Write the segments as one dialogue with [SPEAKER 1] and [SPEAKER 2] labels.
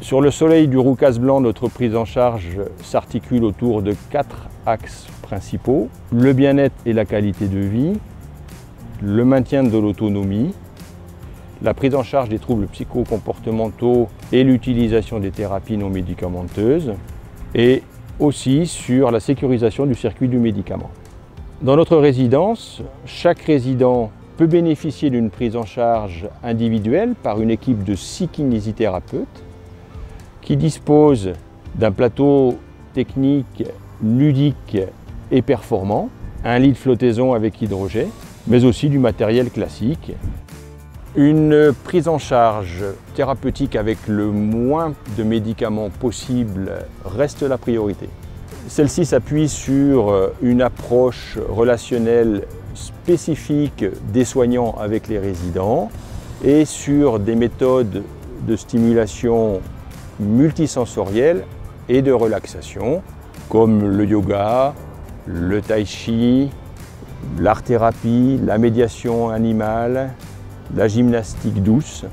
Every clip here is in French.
[SPEAKER 1] Sur le Soleil du Roucas blanc, notre prise en charge s'articule autour de 4 axes principaux. Le bien-être et la qualité de vie, le maintien de l'autonomie, la prise en charge des troubles psychocomportementaux et l'utilisation des thérapies non médicamenteuses, et aussi sur la sécurisation du circuit du médicament. Dans notre résidence, chaque résident peut bénéficier d'une prise en charge individuelle par une équipe de 6 kinésithérapeutes qui dispose d'un plateau technique, ludique et performant, un lit de flottaison avec hydrogel, mais aussi du matériel classique. Une prise en charge thérapeutique avec le moins de médicaments possible reste la priorité. Celle-ci s'appuie sur une approche relationnelle spécifique des soignants avec les résidents et sur des méthodes de stimulation multisensorielle et de relaxation comme le yoga, le tai chi, l'art-thérapie, la médiation animale, la gymnastique douce.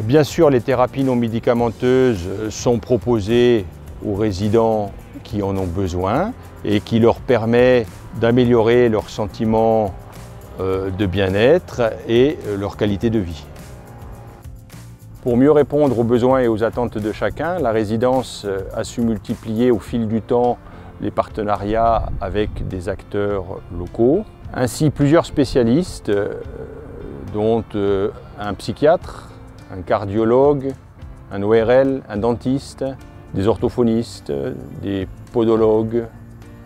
[SPEAKER 1] Bien sûr, les thérapies non médicamenteuses sont proposées aux résidents qui en ont besoin et qui leur permet d'améliorer leur sentiment de bien-être et leur qualité de vie. Pour mieux répondre aux besoins et aux attentes de chacun, la résidence a su multiplier au fil du temps les partenariats avec des acteurs locaux. Ainsi, plusieurs spécialistes, dont un psychiatre, un cardiologue, un ORL, un dentiste, des orthophonistes, des podologues,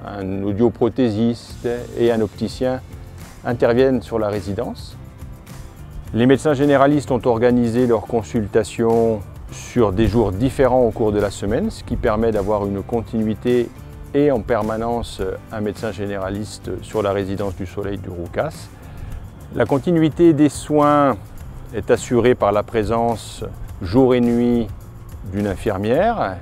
[SPEAKER 1] un audioprothésiste et un opticien interviennent sur la résidence. Les médecins généralistes ont organisé leurs consultations sur des jours différents au cours de la semaine, ce qui permet d'avoir une continuité et en permanence un médecin généraliste sur la résidence du Soleil du Roucas. La continuité des soins est assurée par la présence jour et nuit d'une infirmière.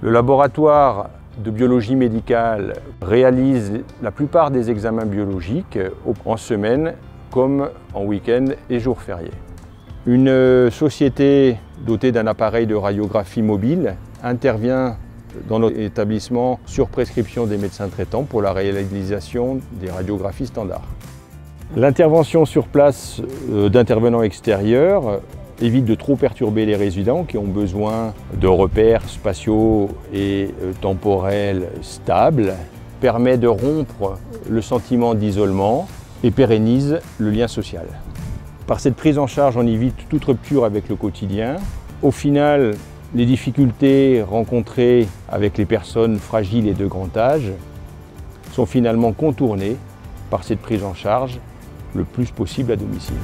[SPEAKER 1] Le laboratoire de biologie médicale réalise la plupart des examens biologiques en semaine comme en week-end et jours fériés. Une société dotée d'un appareil de radiographie mobile intervient dans notre établissement sur prescription des médecins traitants pour la réalisation des radiographies standards. L'intervention sur place d'intervenants extérieurs évite de trop perturber les résidents qui ont besoin de repères spatiaux et temporels stables, permet de rompre le sentiment d'isolement et pérennise le lien social. Par cette prise en charge, on évite toute rupture avec le quotidien. Au final, les difficultés rencontrées avec les personnes fragiles et de grand âge sont finalement contournées par cette prise en charge le plus possible à domicile.